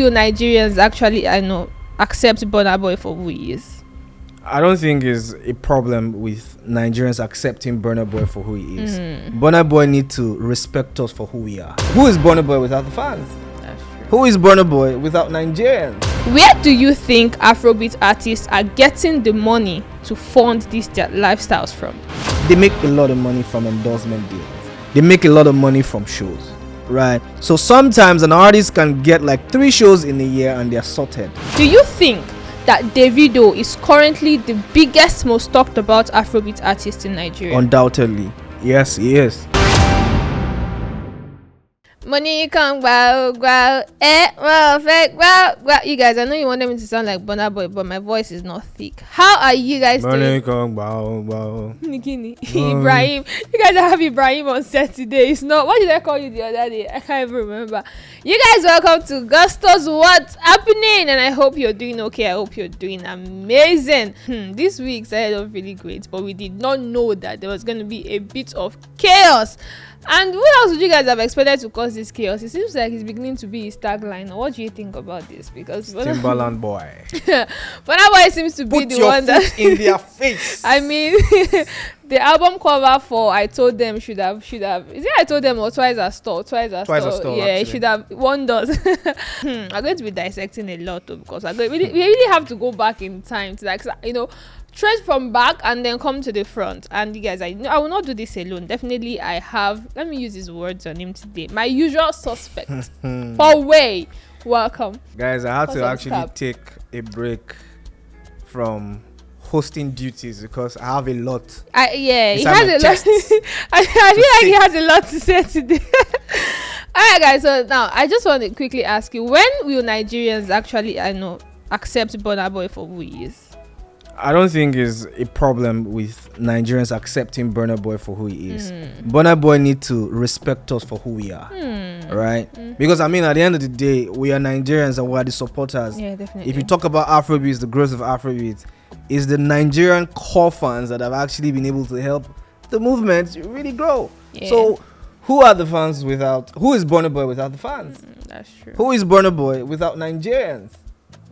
will Nigerians actually, accept Burna Boy for who he is? I don't think is a problem with Nigerians accepting Burna Boy for who he is. Burna Boy need to respect us for who we are. Who is Burna Boy without the fans? That's true. Who is Burna Boy without Nigerians? Where do you think Afrobeat artists are getting the money to fund these their lifestyles from? They make a lot of money from endorsement deals. They make a lot of money from shows, right? So sometimes an artist can get like 3 shows in a year and they're sorted. Do you think that Davido is currently the biggest, most talked about Afrobeat artist in Nigeria? Undoubtedly. Yes, he is. Money come wow, you guys, I know you want me to sound like Burna Boy, but my voice is not thick. How are you guys doing? Ibrahim, you guys have Ibrahim on set today. It's not, what did I call you the other day? I can't even remember. You guys, welcome to Gusto's What's Happening, and I hope you're doing okay. I hope you're doing amazing. This week started off really great, but we did not know that there was going to be a bit of chaos. And what else would you guys have expected to cause this chaos? It seems like it's beginning to be his tagline. What do you think about this? Because Timbaland boy. Burna Boy seems to be the one that in their face. I mean, the album cover for I Told Them should have. Is it I Told Them or Twice As Tall? Twice As Tall. Yeah, it should have wonders. I'm going to be dissecting a lot though, because we really have to go back in time to trace from back and then come to the front. And you guys, I will not do this alone. Definitely I have, let me use his words on him today, my usual suspect. Paul Way, welcome. Guys, I had to actually take a break from hosting duties because I have a lot. He has a lot. I feel like he has a lot to say today. Alright guys, so now I just want to quickly ask you, when will Nigerians actually accept Burna Boy for who he is? I don't think is a problem with Nigerians accepting Burna Boy for who he is. Burna Boy need to respect us for who we are, right? Because at the end of the day, we are Nigerians and we are the supporters. Yeah, definitely. If you talk about Afrobeats, the growth of Afrobeats is the Nigerian core fans that have actually been able to help the movement really grow. Yeah. So who are the fans without? Who is Burna Boy without the fans? That's true. Who is Burna Boy without Nigerians?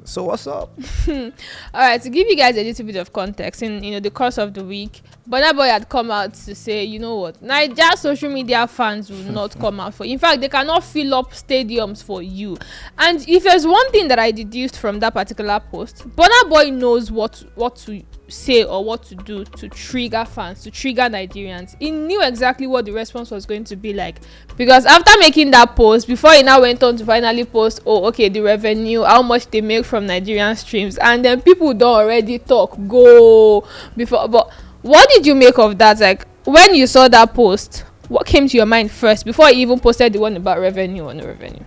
So what's up? All right, to give you guys a little bit of context, in the course of the week, Burna Boy had come out to say, you know what, Niger social media fans will not come out for you. In fact, they cannot fill up stadiums for you. And if there's one thing that I deduced from that particular post, Burna Boy knows what to say or what to do to trigger fans, to trigger Nigerians. He knew exactly what the response was going to be like, because after making that post, before he now went on to finally post, the revenue, how much they make from Nigerian streams, and then people don't already talk before. But what did you make of that? Like, when you saw that post, what came to your mind first before he even posted the one about revenue or no revenue?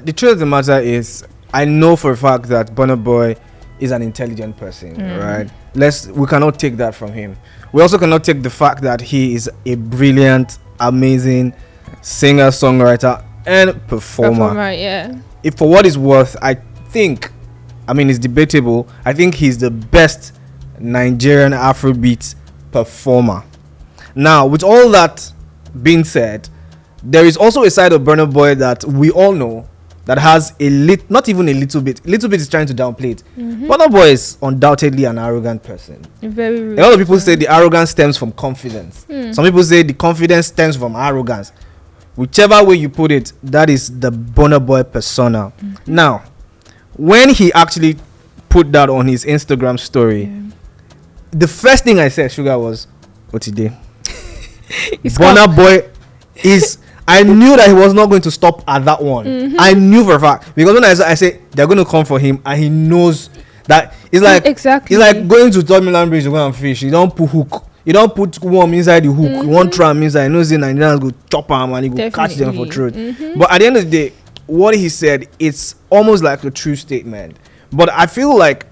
The truth of the matter is, I know for a fact that Burna Boy is an intelligent person, right? We cannot take that from him. We also cannot take the fact that he is a brilliant, amazing singer, songwriter, and performer. Yeah. If for what is worth, I think, it's debatable, I think he's the best Nigerian Afrobeat performer. Now, with all that being said, there is also a side of Burna Boy that we all know that has not even a little bit is trying to downplay it. Burna Boy is undoubtedly an arrogant person. Very rude. A lot of people say the arrogance stems from confidence. Some people say the confidence stems from arrogance. Whichever way you put it, that is the Burna Boy persona. Now, when he actually put that on his Instagram story, the first thing I said, Sugar, was, what he did? Burna Boy is... I knew that he was not going to stop at that one. I knew for a fact, because when I say they're going to come for him, and he knows that it's like exactly. It's like going to Third Milan Bridge to go and fish. You don't put hook. You don't put worm inside the hook. You want tram inside. You know, the Nigerians go chop him and he go catch them for truth. But at the end of the day, what he said, it's almost like a true statement. But I feel like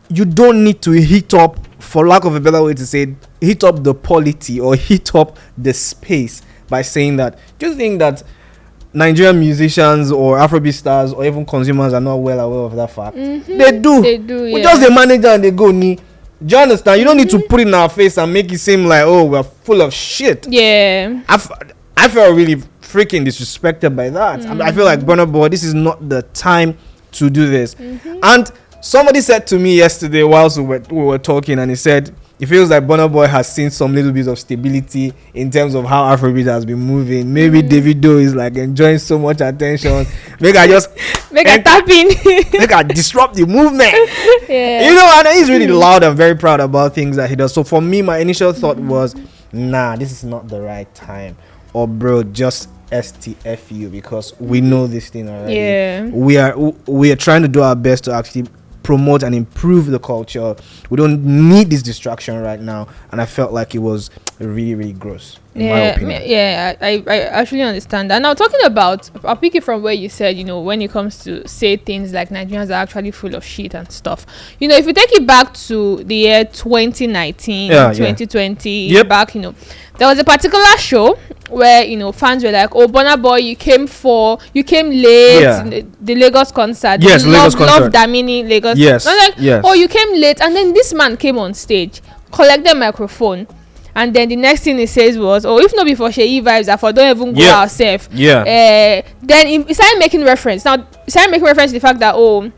you don't need to hit up, for lack of a better way to say it, hit up the polity or hit up the space by saying that. Do you think that Nigerian musicians or Afrobeat stars or even consumers are not well aware of that fact? They do. We just the manager and they go, do you understand? You don't need to put it in our face and make it seem like, we're full of shit. Yeah. I felt really freaking disrespected by that. I feel like Burna Boy, this is not the time to do this. And somebody said to me yesterday whilst we were talking, and he said it feels like Burna Boy has seen some little bit of stability in terms of how Afrobeat has been moving. Maybe Davido is like enjoying so much attention. Make I tap in. Make I disrupt the movement. Yeah. You know, and he's really loud and very proud about things that he does. So for me, my initial thought was, nah, this is not the right time. Or bro, just STFU, because we know this thing already. Yeah. We are trying to do our best to actually promote and improve the culture. We don't need this distraction right now, and I felt like it was really, really gross in my opinion. I actually understand that. Now, talking about, I'll pick it from where you said, you know, when it comes to say things like Nigerians are actually full of shit and stuff. You know, if you take it back to the year 2019, 2020, back, you know, there was a particular show where, you know, fans were like, oh, Burna Boy, you came late, the Lagos concert. Yes, Lagos concert. Love Damini, Lagos. Yes, like, yes. Oh, you came late, and then this man came on stage, collected microphone, and then the next thing he says was, oh, if not before Sheyi vibes, I for don't even go ourselves. Then he started making reference. Now, he started making reference to the fact that, oh,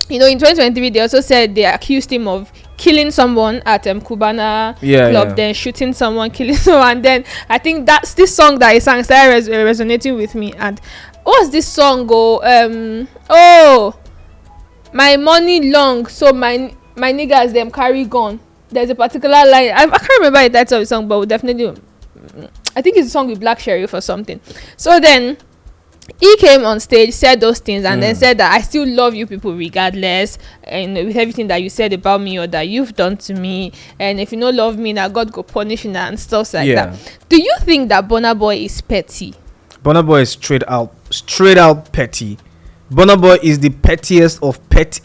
you know, in 2023, they also said they accused him of killing someone at Cubana club, then shooting someone, killing someone. And then I think that's this song that he sang started resonating with me. And what's this song go? Oh, my money long, so my niggas them carry gun. There's a particular line. I can't remember the title of the song, but definitely, I think it's a song with Black Sheriff or something. So then he came on stage, said those things, and then said that I still love you people regardless, and with everything that you said about me or that you've done to me, and if you don't love me, now God go punish you and stuff like that. Do you think that Burna Boy is petty? Burna Boy is straight out petty. Burna Boy is the pettiest of petty.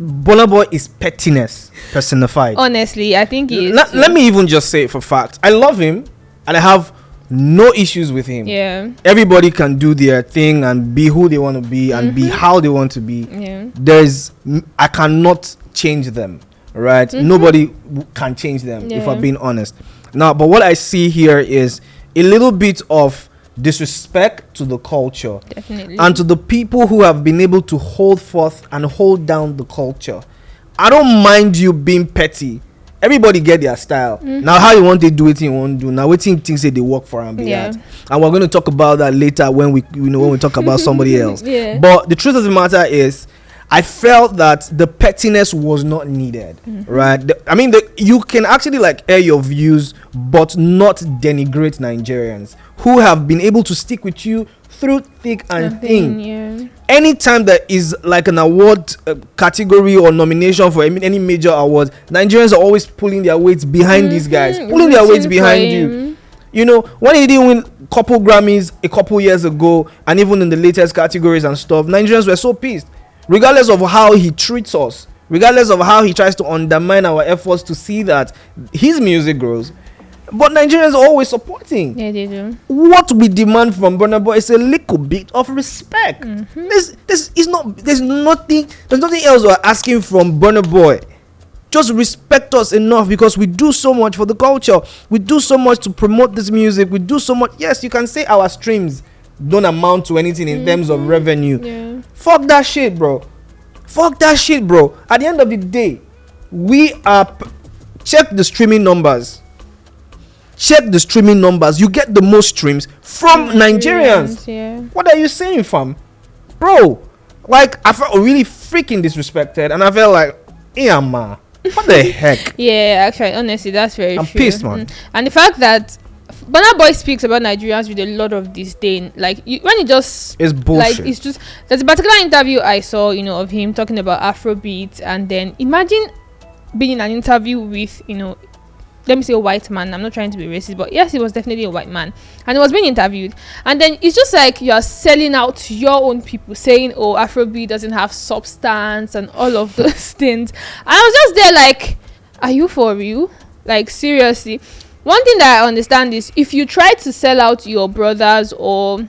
Burna Boy is pettiness personified. Honestly, I think he is. Let me even just say it for fact. I love him, and I have no issues with him. Everybody can do their thing and be who they want to be and be how they want to be. I cannot change them, right? Nobody can change them, if I'm being honest. Now, but what I see here is a little bit of disrespect to the culture. Definitely. And to the people who have been able to hold forth and hold down the culture. I don't mind you being petty. Everybody get their style. Now, how you want to do it, you won't do. Now, what things say they work for and be that. And we're going to talk about that later when we talk about somebody else. But the truth of the matter is, I felt that the pettiness was not needed, right? You can actually like air your views, but not denigrate Nigerians who have been able to stick with you through thick and thin. Anytime there is like an award category or nomination for any major award, Nigerians are always pulling their weights behind these guys, pulling their weights behind you. You know, when he didn't win couple Grammys a couple years ago, and even in the latest categories and stuff, Nigerians were so pissed. Regardless of how he treats us, regardless of how he tries to undermine our efforts to see that his music grows, but Nigerians are always supporting. Yeah, they do. What we demand from Burna Boy is a little bit of respect. This is not. There's nothing else we're asking from Burna Boy. Just respect us enough, because we do so much for the culture. We do so much to promote this music. We do so much. Yes, you can say our streams don't amount to anything in terms of revenue. Fuck that shit, bro. At the end of the day, check the streaming numbers. You get the most streams from Nigerians. What are you saying, fam? Bro, like, I felt really freaking disrespected, and I felt like, yeah, man, what the heck? Yeah, actually, honestly, that's very true. I'm pissed, man. And the fact that Burna Boy speaks about Nigerians with a lot of disdain. Like, when he just, it's bullshit. Like, it's just, there's a particular interview I saw, you know, of him talking about Afrobeats, and then imagine being in an interview with, you know, let me say a white man. I'm not trying to be racist, but yes, he was definitely a white man, and he was being interviewed, and then it's just like you are selling out to your own people, saying, oh, Afrobeat doesn't have substance and all of those things. And I was just there like, are you for real? Like, seriously. One thing that I understand is, if you try to sell out your brothers or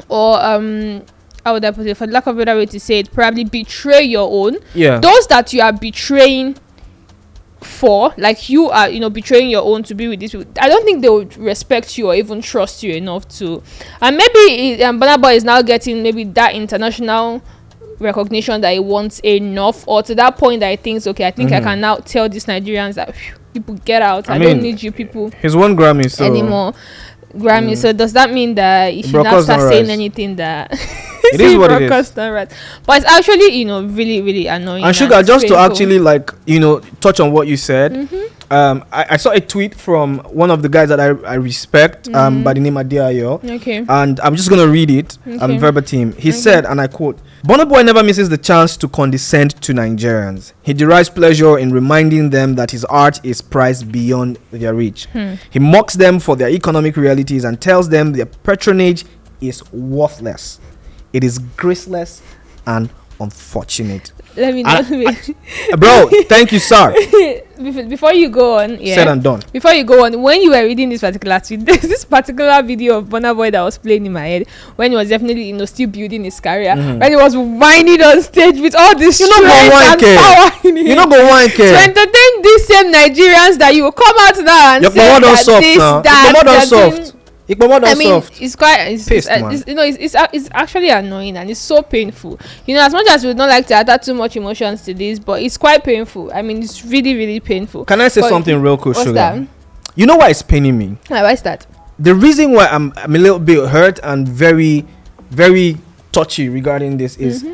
how would I put it, for lack of a better way to say it, probably betray your own. Those that you are betraying for, like you are, betraying your own to be with these people, I don't think they would respect you or even trust you enough to. And maybe Burna Boy is now getting maybe that international recognition that he wants enough, or to that point that he thinks, okay, I think I can now tell these Nigerians that people get out. I don't need you people. He's won Grammy so anymore. Grammy. So does that mean that he should not start saying anything that it is what it is? Right. But it's actually, really, really annoying. And Sugar, just painful. To actually touch on what you said. I saw a tweet from one of the guys that I respect by the name Adeayo. Okay. And I'm just gonna read it. Verbatim. He said, and I quote, "Burna Boy never misses the chance to condescend to Nigerians. He derives pleasure in reminding them that his art is priced beyond their reach. He mocks them for their economic realities and tells them their patronage is worthless. It is graceless and unfortunate." Let me know. Bro, thank you, sir. Before you go on, said and done. Before you go on, when you were reading this particular tweet, there's this particular video of Burna Boy that was playing in my head when he was definitely, still building his career. When he was whining on stage with all this strength and power in him. You don't go wine care. To entertain these same Nigerians that you will come out now and say that soft. I mean, it's quite, it's actually annoying and it's so painful. As much as we would not like to attach too much emotions to this, but it's quite painful. I mean, it's really, really painful. Can I say something real quick, Sugar? That? You know why it's paining me? Why is that? The reason why I'm a little bit hurt and very, very touchy regarding this is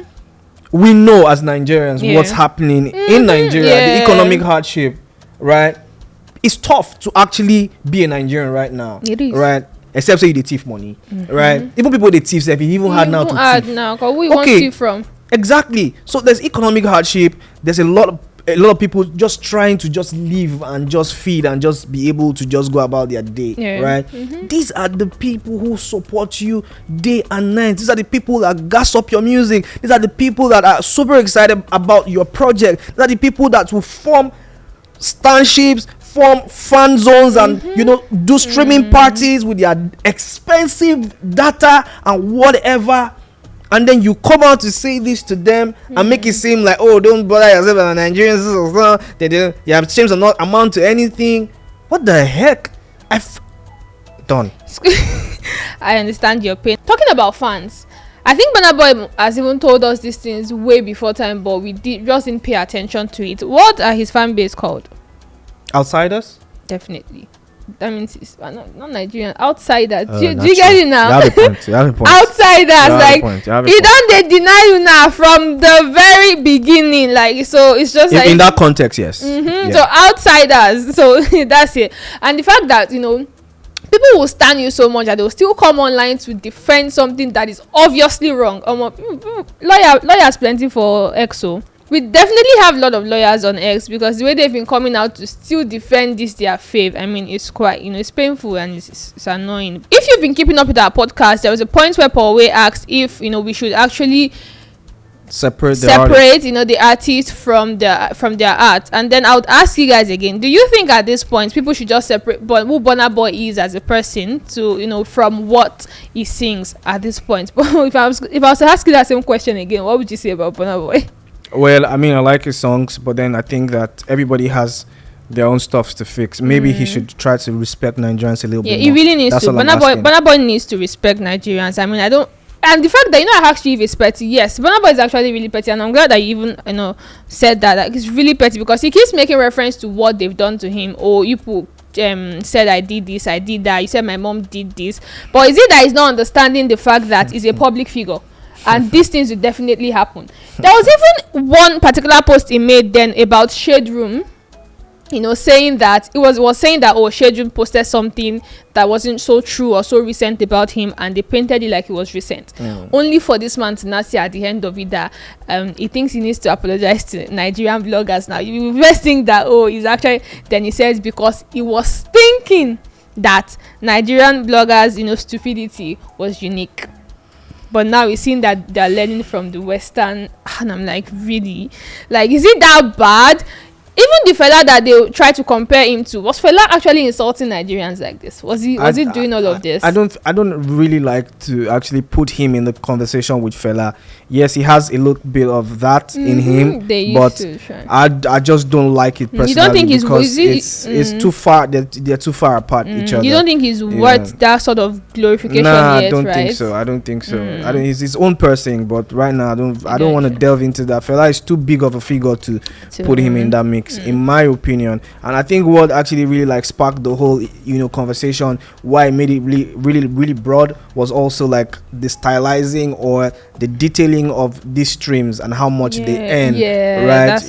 we know as Nigerians what's happening in Nigeria, the economic hardship, right? It's tough to actually be a Nigerian right now. It is. Right? Except say you thief money, right? Even people they thief, if you even had now to thief. Now, cause we want thief from. Exactly. So there's economic hardship. There's a lot of people just trying to just live and just feed and just be able to just go about their day, right? These are the people who support you day and night. These are the people that gas up your music. These are the people that are super excited about your project. These are the people that will form stanships, form fan zones, and do streaming parties with their expensive data and whatever, and then you come out to say this to them and make it seem like, oh, don't bother yourself and Nigerians, your streams are not amount to anything. What the heck? Done. I understand your pain. Talking about fans, I think Burna Boy has even told us these things way before time, but we just didn't pay attention to it. What are his fan base called? Outsiders? Definitely. That means it's not Nigerian. Outsiders. Do you get it now? You have a point. Outsiders. He don't deny you now from the very beginning. Like, so it's just like in that context, yes. So outsiders. So that's it. And the fact that people will stand you so much that they will still come online to defend something that is obviously wrong. Lawyers plenty for EXO. We definitely have a lot of lawyers on X, because the way they've been coming out to still defend this their fave, I mean, it's quite, it's painful and it's annoying. If you've been keeping up with our podcast, there was a point where Paul Way asked if we should actually separate the artist from their art. And then I would ask you guys again, do you think at this point people should just separate who Burna Boy is as a person to from what he sings at this point? But if I was to ask you that same question again, what would you say about Burna Boy? Well, I mean, I like his songs, but then I think that everybody has their own stuff to fix. Maybe he should try to respect Nigerians a little bit more. Yeah, he really needs to. Burna Boy needs to respect Nigerians. I mean, I don't. And the fact that I actually is petty. Yes, Burna Boy is actually really petty, and I'm glad that you even said that. Like, he's really petty because he keeps making reference to what they've done to him. Or you said I did this, I did that. You said my mom did this. But is it that he's not understanding the fact that he's a public figure? And these things will definitely happen. There was even one particular post he made then about Shade Room, saying that it was saying that Shade Room posted something that wasn't so true or so recent about him, and they painted it like it was recent. Only for this man to not say at the end of it that he thinks he needs to apologize to Nigerian bloggers now. You first think that he's actually, then he says because he was thinking that Nigerian bloggers stupidity was unique. But now we're seeing that they're learning from the Western, and I'm like, really? Like, is it that bad? Even the fella that they try to compare him to, was fella actually insulting Nigerians like this? Was he doing all of this? I don't really like to actually put him in the conversation with fella. Yes, he has a little bit of that in him, but I just don't like it personally. You don't think because it's too far. They're too far apart each other. You don't think he's worth that sort of glorification? Nah, I don't think so. I don't think so. I don't. He's his own person, but right now I don't want to delve into that. Fella is too big of a figure to put him in that mix, in my opinion. And I think what actually really like sparked the whole conversation, why it made it really broad, was also like the stylizing or the detailing of these streams and how much they earn, right?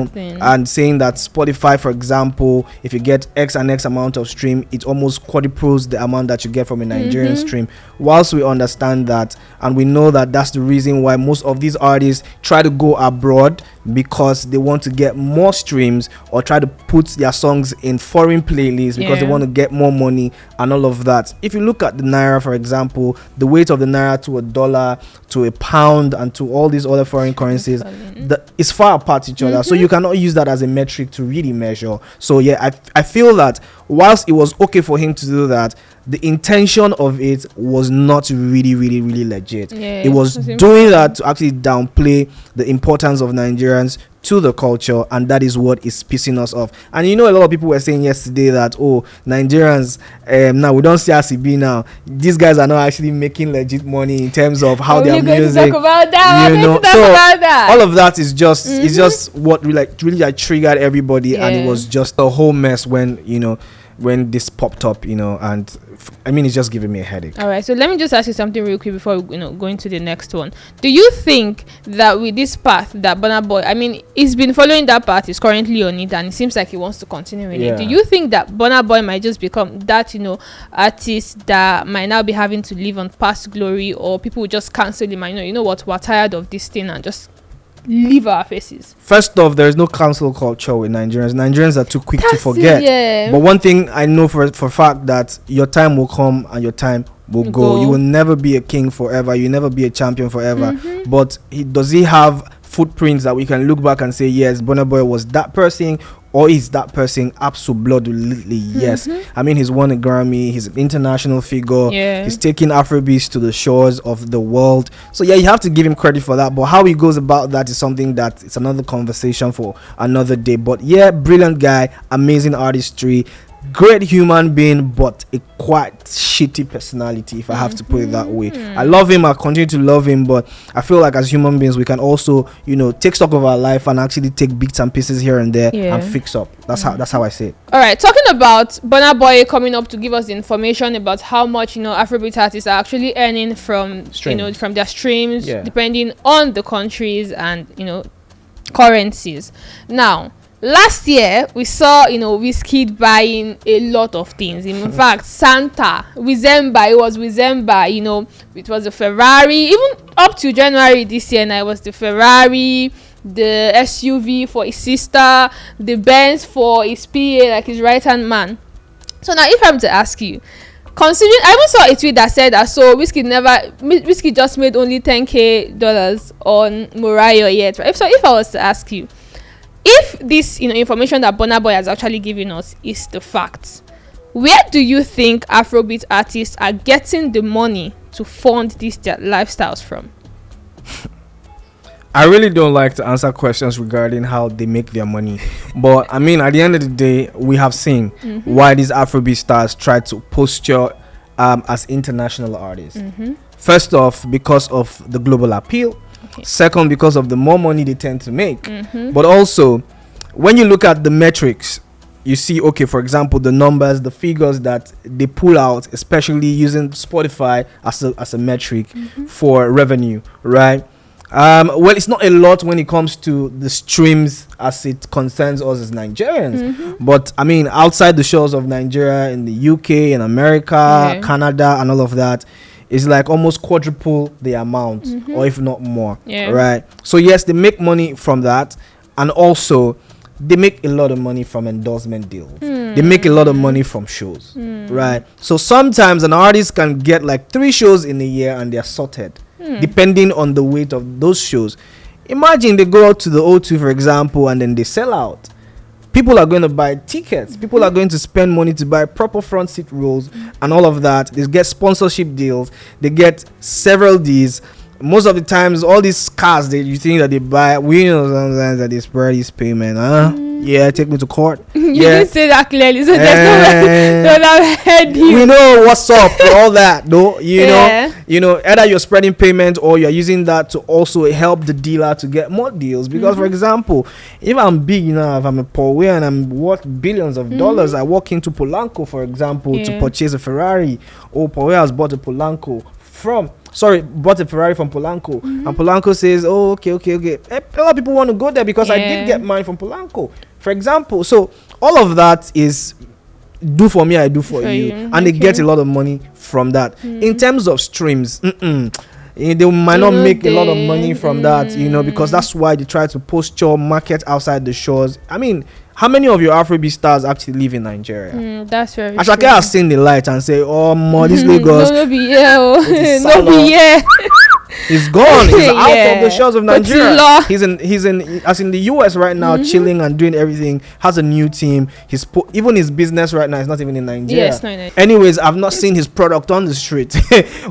Thing. And saying that Spotify, for example, if you get X and X amount of stream, it almost quadruples the amount that you get from a Nigerian stream. Whilst we understand that, and we know that that's the reason why most of these artists try to go abroad, because they want to get more streams or try to put their songs in foreign playlists because they want to get more money and all of that. If you look at the naira, for example, the weight of the naira to a dollar, to a pound, and to all these other foreign currencies, it's far apart each other. So you cannot use that as a metric to really measure. So yeah, I feel that whilst it was okay for him to do that, the intention of it was not really legit. It was doing that to actually downplay the importance of Nigerians to the culture, and that is what is pissing us off. And a lot of people were saying yesterday that Nigerians now we don't see RCB now. These guys are not actually making legit money in terms of how their music. Talk about that. All of that is just it's just what really triggered everybody, and it was just a whole mess when this popped up, and it's just giving me a headache. All right, so let me just ask you something real quick before going to the next one. Do you think that with this path that Burna Boy, he's been following that path, he's currently on it, and it seems like he wants to continue with it. Do you think that Burna Boy might just become that artist that might now be having to live on past glory, or people will just cancel him and you know what, we're tired of this thing and just leave our faces? First off, there is no cancel culture with Nigerians. Nigerians are too quick to forget. But one thing I know for a fact, that your time will come and your time will go. You will never be a king forever. You will never be a champion forever. But does he have footprints that we can look back and say, yes, Burna Boy was that person, or is that person? Absolutely yes. He's won a Grammy, he's an international figure, he's taking Afrobeats to the shores of the world. So yeah, you have to give him credit for that, but how he goes about that is something that it's another conversation for another day. But yeah, brilliant guy, amazing artistry, great human being, but a quite shitty personality, if I have to put it that way. I love him, I continue to love him, but I feel like as human beings we can also take stock of our life and actually take bits and pieces here and there and fix up. That's how I say it. All right, talking about Burna Boy coming up to give us the information about how much Afrobeat artists are actually earning from from their streams, depending on the countries and currencies. Now, last year we saw Wizkid buying a lot of things. In fact, it was Wizemba, it was a Ferrari. Even up to January this year now, it was the Ferrari, the SUV for his sister, the Benz for his PA, like his right hand man. So now, if I'm to ask you, considering, I even saw a tweet that said that Wizkid just made only $10,000 on Mariah yet, right? So if I was to ask you, if this information that Burna Boy has actually given us is the facts, where do you think Afrobeat artists are getting the money to fund these their lifestyles from? I really don't like to answer questions regarding how they make their money, but at the end of the day, we have seen why these Afrobeat stars try to posture as international artists. First off, because of the global appeal. Second, because of the more money they tend to make. But also, when you look at the metrics, you see, for example, the numbers, the figures that they pull out, especially using Spotify as a metric for revenue, right? Well, it's not a lot when it comes to the streams as it concerns us as Nigerians. But outside the shores of Nigeria, in the UK, in America, Canada, and all of that, it's like almost quadruple the amount, or if not more, right? So yes, they make money from that, and also they make a lot of money from endorsement deals. They make a lot of money from shows, right? So sometimes an artist can get like 3 shows in a year and they're sorted, depending on the weight of those shows. Imagine they go out to the O2, for example, and then they sell out. people are going to buy tickets. People are going to spend money to buy proper front seat rows and all of that. They get sponsorship deals. They get several Ds. Most of the times, all these cars that you think that they buy, we know sometimes that they spread this payment. Yeah, take me to court. You didn't say that clearly, so there's no I've heard you. We know what's up with all that, though. You know, either you're spreading payment or you're using that to also help the dealer to get more deals. Because, for example, if I'm big enough, if I'm a Paul and I'm worth billions of dollars, I walk into Polanco, for example, to purchase a Ferrari. Or Paul has bought a Polanco bought a Ferrari from Polanco, and Polanco says, "Oh, okay. A lot of people want to go there because I did get mine from Polanco, for example." So all of that is do for me, I do for you, and they get a lot of money from that. In terms of streams, they might not make a lot of money from that, because that's why they try to posture market outside the shores. I mean, how many of your Afrobeat stars actually live in Nigeria? That's very Ashake true. has seen the light and say, "Oh, this Lagos, no be here, no be here." He's gone. He's out Yeah. of the shores of Nigeria. He's in the US right now, chilling and doing everything. Has a new team. Even his business right now is not even in Nigeria. Yes, no. Anyways, I've not seen his product on the street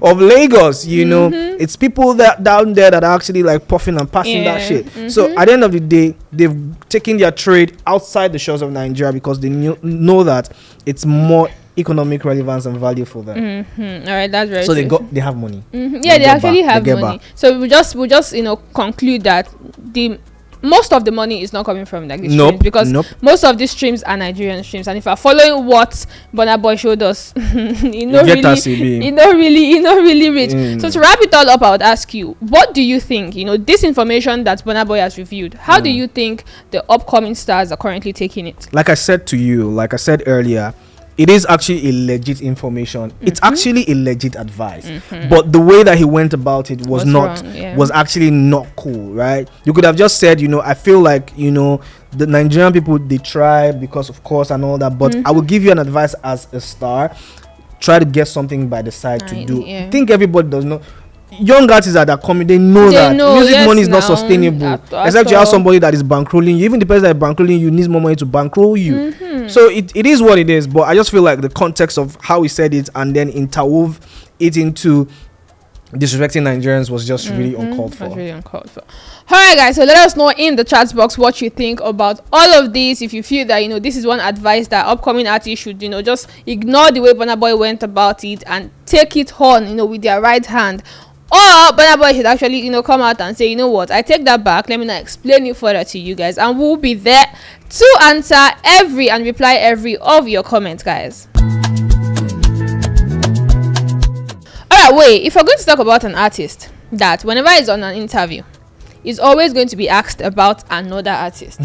of Lagos. It's people that down there that are actually like puffing and passing that shit. So at the end of the day, they've taken their trade outside the shores of Nigeria because they know that it's more economic relevance and value for them. All right, that's very so true. they have money. Yeah, they actually have money. So we just conclude that the most of the money is not coming from like the streams, because most of these streams are Nigerian streams, and if you're following what Burna Boy showed us, he not really rich. So to wrap it all up, I would ask you, what do you think, this information that Burna Boy has reviewed, how do you think the upcoming stars are currently taking it? Like I said earlier, it is actually a legit information. It's actually a legit advice. But the way that he went about it was actually not cool, right? You could have just said, I feel like, the Nigerian people, they try because of course and all that. But I will give you an advice as a star. Try to get something by the side to do. I think everybody does not. Young artists that are coming, they know that music money is not sustainable. Except you have somebody that is bankrolling you. Even the person that is bankrolling you needs more money to bankroll you. So it is what it is. But I just feel like the context of how he said it and then interwove it into disrespecting Nigerians was just really uncalled for. Alright guys, so let us know in the chat box what you think about all of this. If you feel that this is one advice that upcoming artists should just ignore the way Burna Boy went about it and take it on with their right hand. Or Burna Boy should actually, come out and say, what, I take that back. Let me not explain it further to you guys. And we'll be there to answer and reply every of your comments, guys. Alright, wait. If we're going to talk about an artist that whenever he's on an interview, is always going to be asked about another artist.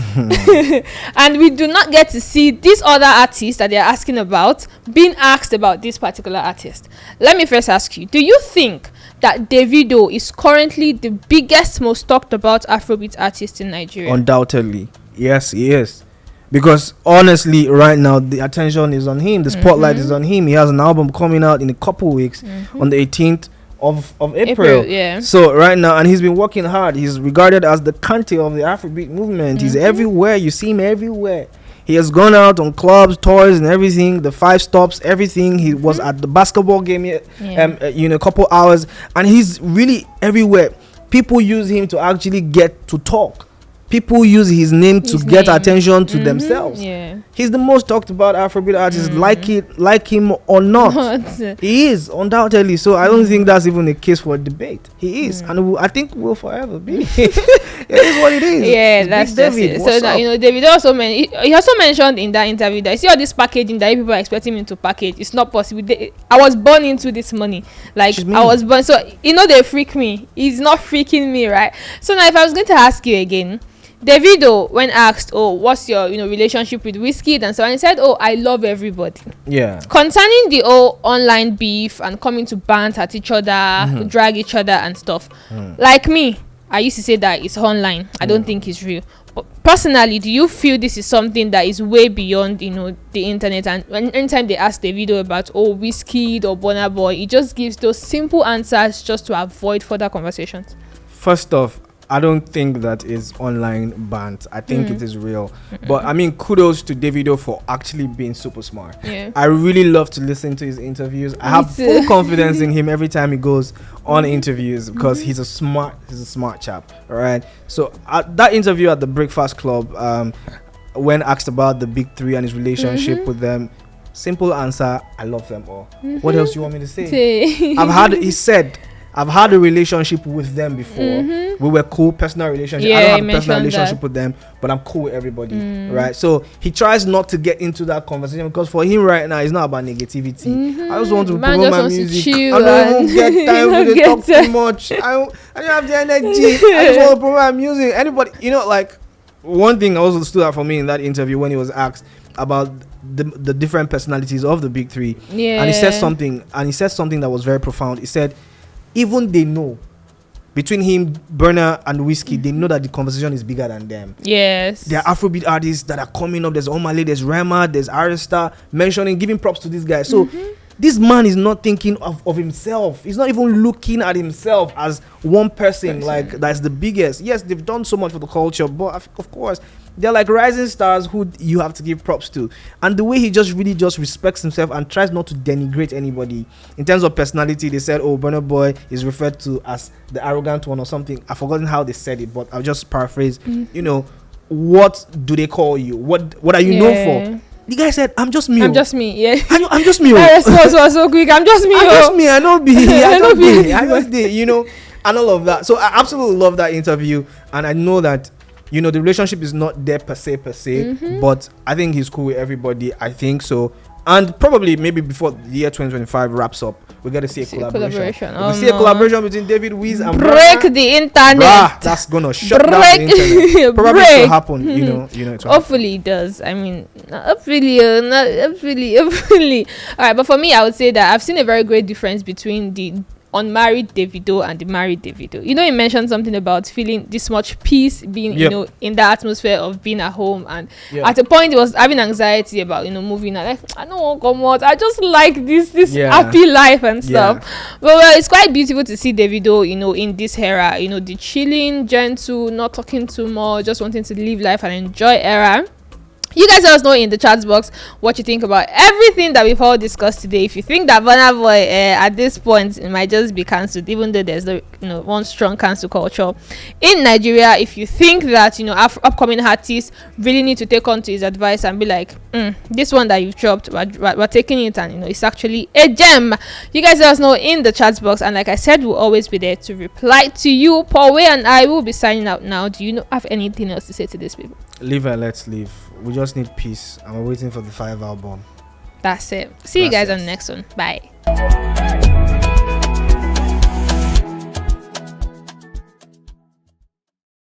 And we do not get to see this other artist that they're asking about being asked about this particular artist. Let me first ask you, do you think that Davido is currently the biggest, most talked about Afrobeat artist in Nigeria? Undoubtedly. Yes, he is. Because honestly, right now, the attention is on him. The spotlight is on him. He has an album coming out in a couple weeks on the 18th of April. So right now, and he's been working hard. He's regarded as the Kante of the Afrobeat movement. He's everywhere. You see him everywhere. He has gone out on clubs, tours, and everything. The 5 stops, everything. He was at the basketball game, a couple hours, and he's really everywhere. People use him to actually get to talk. People use his name to get attention to themselves. He's the most talked about Afrobeat artist, like him or not. He is, undoubtedly. So I don't think that's even a case for debate. He is, and I think will forever be. It is what it is. Yeah, that's just it. So now, David also he also mentioned in that interview that you see all this packaging that people are expecting him to package. It's not possible. I was born into this money. Like I was born. So they freak me. He's not freaking me, right? So now if I was going to ask you again, Davido, when asked, what's your relationship with Wizkid and so on, he said, I love everybody. Yeah. Concerning the online beef and coming to bant at each other, drag each other and stuff. Like me, I used to say that it's online. I don't think it's real. But personally, do you feel this is something that is way beyond the internet? And anytime they ask Davido about Wizkid or Burna Boy, he just gives those simple answers just to avoid further conversations. First off, I don't think that is online banned. I think it is real. But I mean, kudos to Davido for actually being super smart. Yeah. I really love to listen to his interviews. I have full confidence in him every time he goes on interviews because he's a smart chap. All right. So that interview at the Breakfast Club, when asked about the big three and his relationship with them, simple answer: I love them all. What else do you want me to say? He said, I've had a relationship with them before. We were cool, personal relationship. I don't have a personal relationship with them, but I'm cool with everybody, right? So he tries not to get into that conversation because for him right now, it's not about negativity. I just want to promote my music. I don't even get time to talk too much. I don't have the energy. I just want to promote my music. Anybody, like one thing also stood out for me in that interview when he was asked about the different personalities of the big three, and he said something that was very profound. He said, even they know, between him, Burna and Whiskey, they know that the conversation is bigger than them. Yes. There are Afrobeat artists that are coming up. There's Omale, there's Rema, there's Arista, giving props to this guy. So this man is not thinking of himself. He's not even looking at himself as one person like that's the biggest. Yes, they've done so much for the culture, but of course, they're like rising stars who you have to give props to. And the way he just really just respects himself and tries not to denigrate anybody. In terms of personality, they said, Burna Boy is referred to as the arrogant one or something. I've forgotten how they said it, but I'll just paraphrase. What do they call you? What are you known for? The guy said, I'm just me. I'm just me, yeah. I'm just me. My response was so quick. I'm just me. I'm just me. I know be. I know be. I just did, and all of that. So I absolutely love that interview. And I know that, the relationship is not there per se, but I think he's cool with everybody. I think so. And probably maybe before the year 2025 wraps up, we're going to see a collaboration. We see a collaboration between David Wiz and Break the internet. That's going to shut down the internet. Probably will happen, Hopefully it does. I mean, hopefully. All right, but for me, I would say that I've seen a very great difference between the unmarried Davido and the married Davido. He mentioned something about feeling this much peace being in the atmosphere of being at home, and at a point he was having anxiety about moving. Like, I don't want to come out, I just like this happy life and stuff. But it's quite beautiful to see Davido in this era, the chilling, gentle, not talking too much, just wanting to live life and enjoy era. You guys let us know in the chat box what you think about everything that we've all discussed today. If you think that Burna Boy at this point it might just be cancelled, even though there's one strong cancel culture in Nigeria, if you think that upcoming artists really need to take on to his advice and be like, this one that you've dropped, we're taking it, and it's actually a gem. You guys let us know in the chat box, and like I said, we'll always be there to reply to you. Paul Way and I will be signing out now. Do you have anything else to say to these people? Live and let's live. We just need peace, and we're waiting for the 5 album. That's it. See you guys on the next one. Bye.